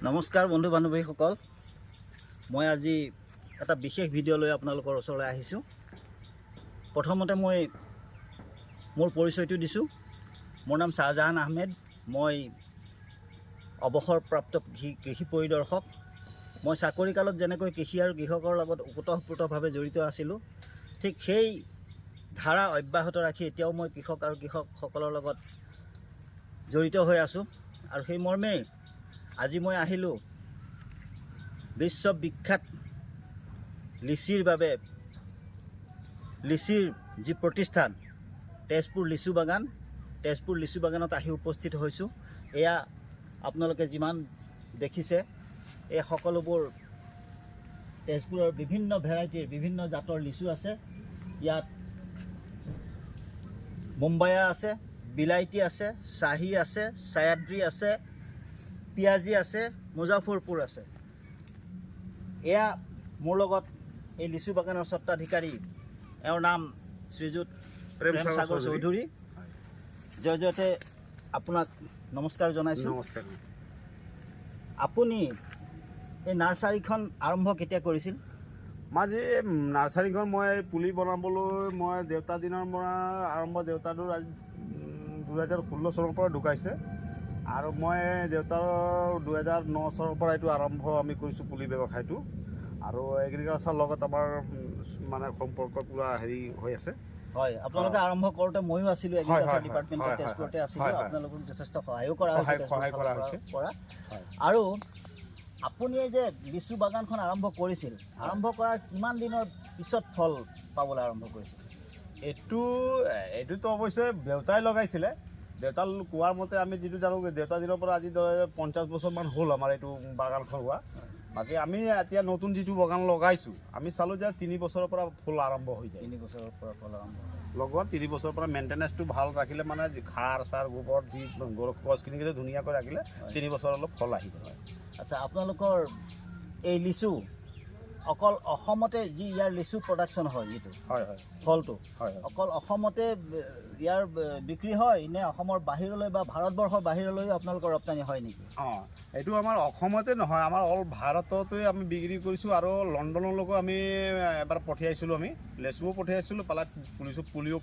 নমস্কাৰ বন্ধু বান্ধৱীসকল, মই আজি এটা বিশেষ ভিডিঅ' লৈ আপোনালোকৰ ওচৰলৈ আহিছোঁ। প্ৰথমতে মই মোৰ পৰিচয়টো দিছোঁ। মোৰ নাম শ্বাহজাহান আহমেদ। মই অৱসৰপ্ৰাপ্ত কৃষি পৰিদৰ্শক। মই চাকৰি কালত যেনেকৈ কৃষি আৰু কৃষকৰ লগত ওতঃপ্ৰোতভাৱে জড়িত আছিলোঁ, ঠিক সেই ধাৰা অব্যাহত ৰাখি এতিয়াও মই কৃষক আৰু কৃষকসকলৰ লগত জড়িত হৈ আছোঁ। আৰু সেই মৰ্মেই আজি মই আহিলোঁ বিশ্ববিখ্যাত লিচিৰ বাবে, লিচিৰ যি প্ৰতিষ্ঠান তেজপুৰ লিচু বাগান, তেজপুৰ লিচু বাগানত আহি উপস্থিত হৈছোঁ। এয়া আপোনালোকে যিমান দেখিছে, এই সকলোবোৰ তেজপুৰৰ বিভিন্ন ভেৰাইটিৰ, বিভিন্ন জাতৰ লিচু আছে। ইয়াত মুম্বাইয়া আছে, বিলাইটি আছে, শ্বাহী আছে, ছায়াদ্ৰী আছে, পিয়াজি আছে, মুজাফৰপুৰ আছে। এয়া মোৰ লগত এই লিচু বাগানৰ স্বত্বাধিকাৰী, এওঁৰ নাম শ্ৰীযুত প্ৰেম সাগৰ চৌধুৰী। জয়তে আপোনাক নমস্কাৰ জনাইছোঁ। নমস্কাৰ। আপুনি এই নাৰ্চাৰীখন আৰম্ভ কেতিয়া কৰিছিল? মই নাৰ্চাৰীখন মই পুলি বনাবলৈ মই দেউতাৰ দিনৰ পৰা আৰম্ভ, দেউতাটো 2016 চনৰ পৰা ঢুকাইছে আৰু মই দেউতাৰ 2009 চনৰ পৰা এইটো আৰম্ভ আমি কৰিছোঁ পুলি ব্যৱসায়টো। আৰু এগ্ৰিকালচাৰৰ লগত আমাৰ মানে সম্পৰ্ক পুৰা হেৰি হৈ আছে। হয়, আপোনালোকে আৰম্ভ কৰোঁতে ময়ো আছিলোঁ, এগ্ৰিকালচাৰ ডিপাৰ্টমেণ্টৰ তেজপুৰতে আছিলোঁ। আপোনালোকক যথেষ্ট সহায়ো কৰা হৈছে। আৰু আপুনি এই যে লিচু বাগানখন আৰম্ভ কৰিছিল, আৰম্ভ কৰাৰ কিমান দিনৰ পিছত ফল পাবলৈ আৰম্ভ কৰিছিল? এইটোতো অৱশ্যে দেউতাই লগাইছিলে। দেউতাৰ কোৱাৰ মতে আমি যিটো জানো, দেউতাৰ দিনৰ পৰা আজি 50 বছৰমান হ'ল আমাৰ এইটো বাগানখন হোৱা। বাকী আমি এতিয়া নতুন যিটো বাগান লগাইছোঁ, আমি চালোঁ যে 3 বছৰৰ পৰা ফুল আৰম্ভ হৈ যায়। 3 বছৰৰ পৰা ফল আৰম্ভ লগোৱা 3 বছৰৰ পৰা মেইনটেনেঞ্চটো ভাল ৰাখিলে, মানে সাৰ চাৰ গোবৰ দি গছখিনি ধুনীয়াকৈ ৰাখিলে 3 বছৰ অলপ ফল আহিব। আচ্ছা, আপোনালোকৰ এই লিচু অকল অসমতে যি ইয়াৰ লিচু প্ৰডাকশ্যন হয়, যিটো ফলটো অকল অসমতে ইয়াৰ বিক্ৰী হয় নে অসমৰ বাহিৰলৈ বা ভাৰতবৰ্ষৰ বাহিৰলৈও আপোনালোকৰ ৰপ্তানি হয় নেকি? এইটো আমাৰ অসমতে নহয়, আমাৰ অল ভাৰততে আমি বিক্ৰী কৰিছোঁ। আৰু লণ্ডনলৈকো আমি এবাৰ পঠিয়াইছিলোঁ, আমি লেচুও পঠিয়াইছিলোঁ, পুলিও